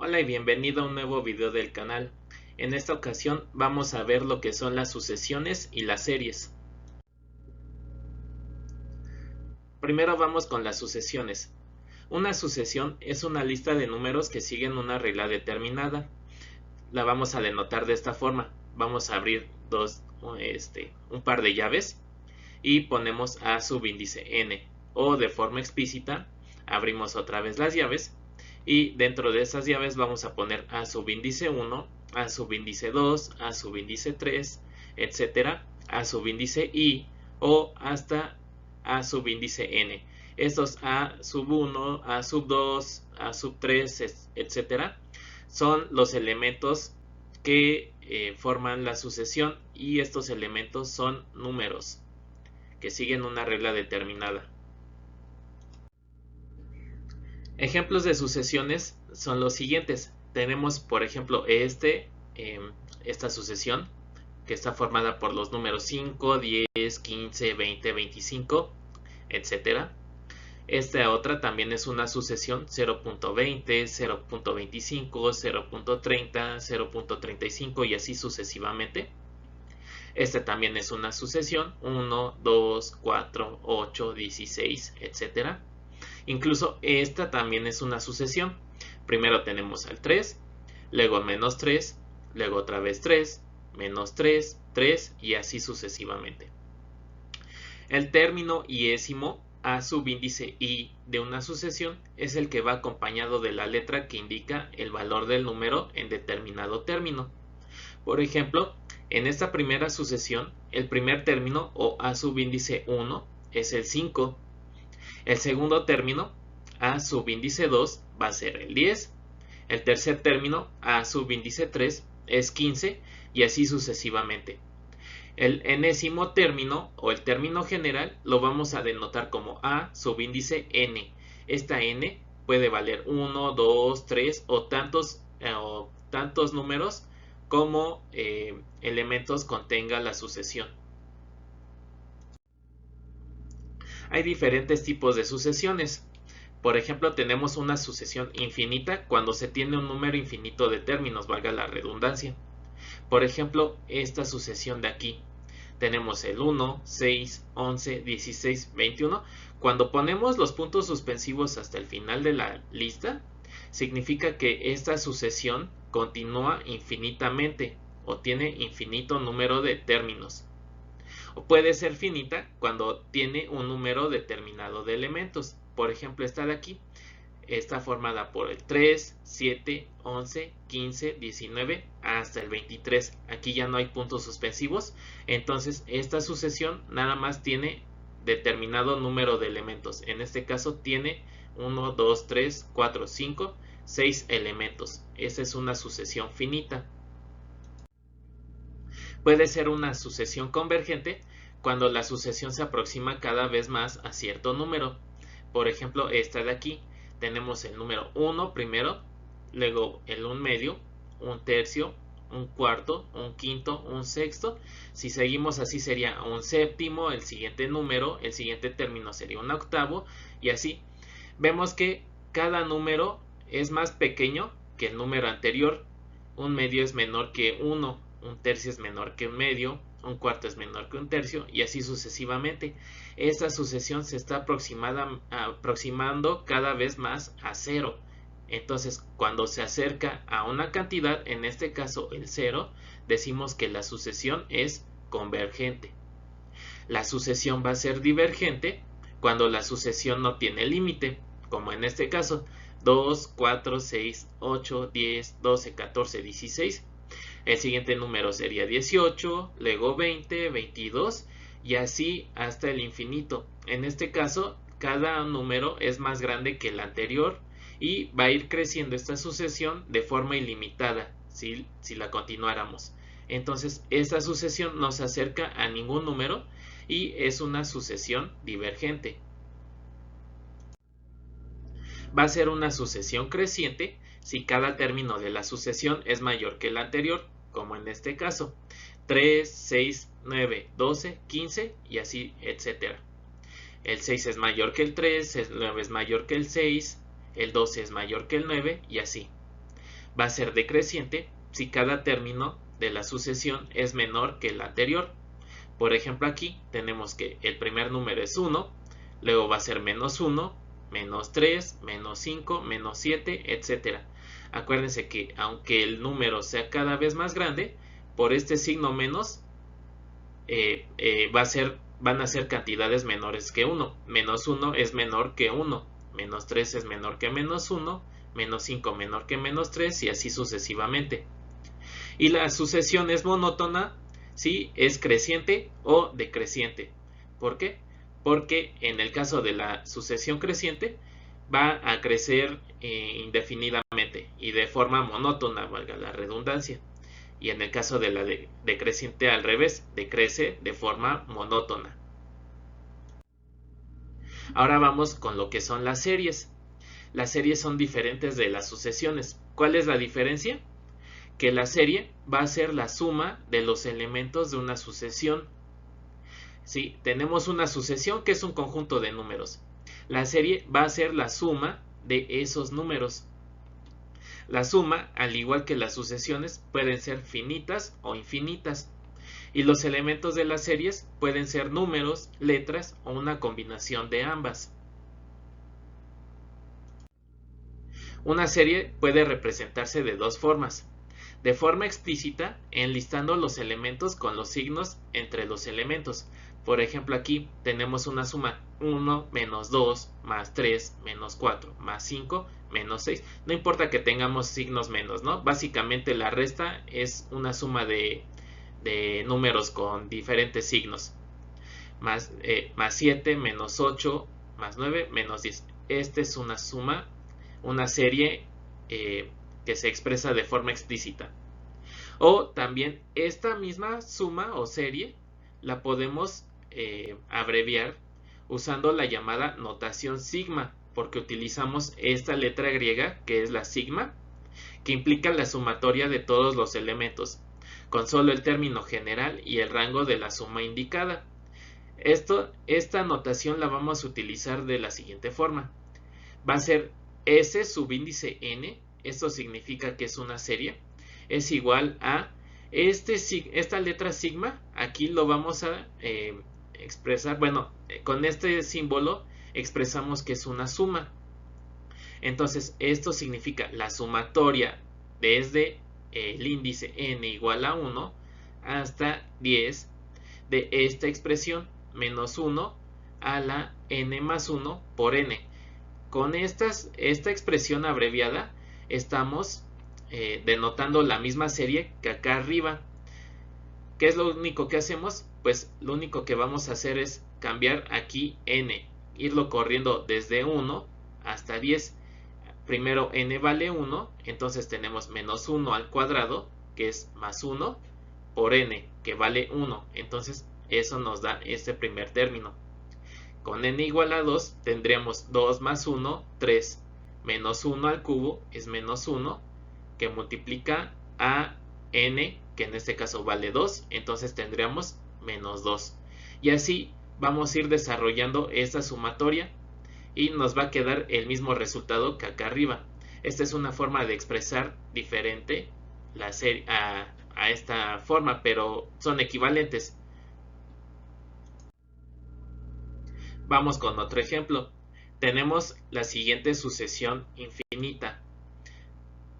Hola y bienvenido a un nuevo video del canal. En esta ocasión vamos a ver lo que son las sucesiones y las series. Primero vamos con las sucesiones. Una sucesión es una lista de números que siguen una regla determinada. La vamos a denotar de esta forma. Vamos a abrir un par de llaves y ponemos a subíndice n, o de forma explícita abrimos otra vez las llaves y dentro de esas llaves vamos a poner a subíndice 1, a subíndice 2, a subíndice 3, etcétera, a subíndice i o hasta a subíndice n. Estos a sub 1, a sub 2, a sub 3, etcétera, son los elementos que forman la sucesión, y estos elementos son números que siguen una regla determinada. Ejemplos de sucesiones son los siguientes. Tenemos, por ejemplo, esta sucesión que está formada por los números 5, 10, 15, 20, 25, etc. Esta otra también es una sucesión 0.20, 0.25, 0.30, 0.35 y así sucesivamente. Esta también es una sucesión 1, 2, 4, 8, 16, etc. Incluso esta también es una sucesión. Primero tenemos al 3, luego menos 3, luego otra vez 3, menos 3, 3 y así sucesivamente. El término iésimo a subíndice i de una sucesión es el que va acompañado de la letra que indica el valor del número en determinado término. Por ejemplo, en esta primera sucesión, el primer término o a subíndice 1 es el 5. El segundo término, a subíndice 2, va a ser el 10. El tercer término, a subíndice 3, es 15 y así sucesivamente. El enésimo término o el término general lo vamos a denotar como a subíndice n. Esta n puede valer 1, 2, 3 o tantos números como elementos contenga la sucesión. Hay diferentes tipos de sucesiones. Por ejemplo, tenemos una sucesión infinita cuando se tiene un número infinito de términos, valga la redundancia. Por ejemplo, esta sucesión de aquí. Tenemos el 1, 6, 11, 16, 21. Cuando ponemos los puntos suspensivos hasta el final de la lista, significa que esta sucesión continúa infinitamente o tiene infinito número de términos. O puede ser finita cuando tiene un número determinado de elementos. Por ejemplo, esta de aquí está formada por el 3, 7, 11, 15, 19 hasta el 23. Aquí ya no hay puntos suspensivos. Entonces esta sucesión nada más tiene determinado número de elementos. En este caso tiene 1, 2, 3, 4, 5, 6 elementos. Esa es una sucesión finita. Puede ser una sucesión convergente cuando la sucesión se aproxima cada vez más a cierto número. Por ejemplo, esta de aquí. Tenemos el número 1 primero, luego el 1 medio, un tercio, un cuarto, un quinto, un sexto. Si seguimos así sería un séptimo, el siguiente número, el siguiente término sería un octavo y así. Vemos que cada número es más pequeño que el número anterior. Un medio es menor que 1, un tercio es menor que un medio, un cuarto es menor que un tercio y así sucesivamente. Esta sucesión se está aproximando cada vez más a 0. Entonces, cuando se acerca a una cantidad, en este caso el 0, decimos que la sucesión es convergente. La sucesión va a ser divergente cuando la sucesión no tiene límite, como en este caso 2, 4, 6, 8, 10, 12, 14, 16. El siguiente número sería 18, luego 20, 22 y así hasta el infinito. En este caso, cada número es más grande que el anterior y va a ir creciendo esta sucesión de forma ilimitada si la continuáramos. Entonces, esta sucesión no se acerca a ningún número y es una sucesión divergente. Va a ser una sucesión creciente si cada término de la sucesión es mayor que el anterior, como en este caso, 3, 6, 9, 12, 15 y así, etcétera. El 6 es mayor que el 3, el 9 es mayor que el 6, el 12 es mayor que el 9 y así. va a ser decreciente si cada término de la sucesión es menor que el anterior. Por ejemplo, aquí tenemos que el primer número es 1, luego va a ser menos 1, menos 3, menos 5, menos 7, etc. Acuérdense que aunque el número sea cada vez más grande, por este signo menos van a ser cantidades menores que 1. Menos 1 es menor que 1, menos 3 es menor que menos 1, menos 5 menor que menos 3 y así sucesivamente. Y la sucesión es monótona si es creciente o decreciente. ¿Por qué? Porque en el caso de la sucesión creciente va a crecer indefinidamente y de forma monótona, valga la redundancia. Y en el caso de la decreciente al revés, decrece de forma monótona. Ahora vamos con lo que son las series. Las series son diferentes de las sucesiones. ¿Cuál es la diferencia? Que la serie va a ser la suma de los elementos de una sucesión. ¿Sí? Tenemos una sucesión que es un conjunto de números. La serie va a ser la suma de esos números. La suma, al igual que las sucesiones, pueden ser finitas o infinitas. Y los elementos de las series pueden ser números, letras o una combinación de ambas. Una serie puede representarse de dos formas. De forma explícita, enlistando los elementos con los signos entre los elementos. Por ejemplo, aquí tenemos una suma 1 menos 2 más 3 menos 4 más 5 menos 6. No importa que tengamos signos menos, ¿no? Básicamente la resta es una suma de números con diferentes signos. Más 7 menos 8 más 9 menos 10. Esta es una suma, una serie que se expresa de forma explícita. O también esta misma suma o serie la podemos abreviar usando la llamada notación sigma, porque utilizamos esta letra griega que es la sigma, que implica la sumatoria de todos los elementos, con solo el término general y el rango de la suma indicada. Esta notación la vamos a utilizar de la siguiente forma. Va a ser S subíndice n, esto significa que es una serie, es igual a esta letra sigma, aquí lo vamos a expresar, bueno, con este símbolo expresamos que es una suma. Entonces esto significa la sumatoria desde el índice n igual a 1 hasta 10 de esta expresión menos 1 a la n más 1 por n. Con esta expresión abreviada estamos denotando la misma serie que acá arriba. ¿Qué es lo único que hacemos? Pues lo único que vamos a hacer es cambiar aquí n, irlo corriendo desde 1 hasta 10. Primero n vale 1, entonces tenemos menos 1 al cuadrado, que es más 1, por n, que vale 1. Entonces eso nos da este primer término. Con n igual a 2 tendríamos 2 más 1, 3. Menos 1 al cubo es menos 1, que multiplica a n, que en este caso vale 2. Entonces tendríamos menos 2. Y así vamos a ir desarrollando esta sumatoria y nos va a quedar el mismo resultado que acá arriba. Esta es una forma de expresar diferente la serie a esta forma, pero son equivalentes. Vamos con otro ejemplo. Tenemos la siguiente sucesión infinita.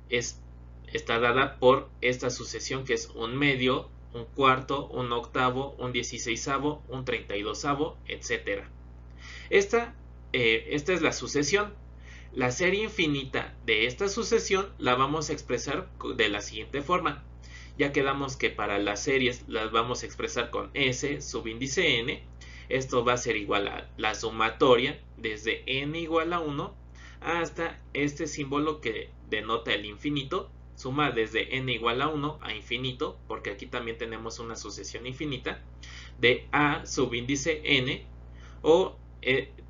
Está dada por esta sucesión que es un medio, un cuarto, un octavo, un 16avo, un 32avo, etc. Esta es la sucesión. La serie infinita de esta sucesión la vamos a expresar de la siguiente forma. Ya quedamos que para las series las vamos a expresar con S subíndice n. Esto va a ser igual a la sumatoria desde n igual a 1 hasta este símbolo que denota el infinito. Suma desde n igual a 1 a infinito, porque aquí también tenemos una sucesión infinita, de a subíndice n, o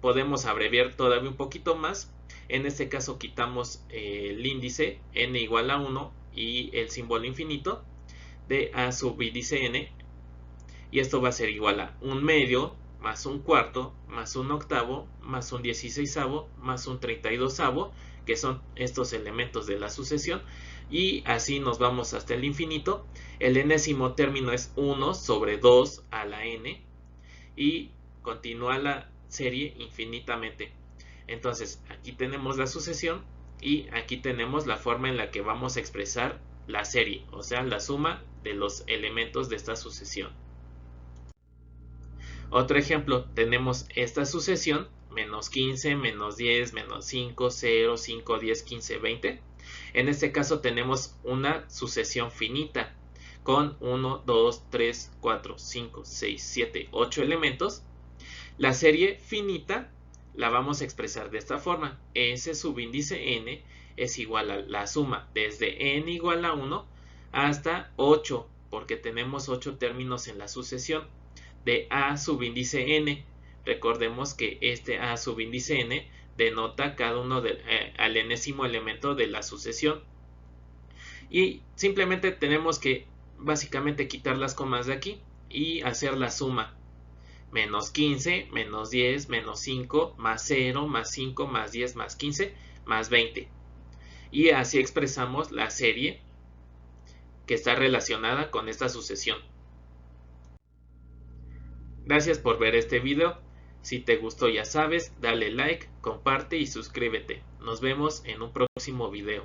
podemos abreviar todavía un poquito más. En este caso quitamos el índice n igual a 1 y el símbolo infinito de a subíndice n, y esto va a ser igual a un medio más un cuarto más un octavo más un 16avo más un 32avo, que son estos elementos de la sucesión, y así nos vamos hasta el infinito. El enésimo término es 1 sobre 2 a la n, y continúa la serie infinitamente. Entonces aquí tenemos la sucesión y aquí tenemos la forma en la que vamos a expresar la serie, o sea, la suma de los elementos de esta sucesión. Otro ejemplo, tenemos esta sucesión, menos 15, menos 10, menos 5, 0, 5, 10, 15, 20. En este caso tenemos una sucesión finita con 1, 2, 3, 4, 5, 6, 7, 8 elementos. La serie finita la vamos a expresar de esta forma. S subíndice n es igual a la suma desde n igual a 1 hasta 8, porque tenemos 8 términos en la sucesión, de a subíndice n. Recordemos que este a subíndice n denota cada uno al enésimo elemento de la sucesión. Y simplemente tenemos que básicamente quitar las comas de aquí y hacer la suma. Menos 15, menos 10, menos 5, más 0, más 5, más 10, más 15, más 20. Y así expresamos la serie que está relacionada con esta sucesión. Gracias por ver este video. Si te gustó, ya sabes, dale like, comparte y suscríbete. Nos vemos en un próximo video.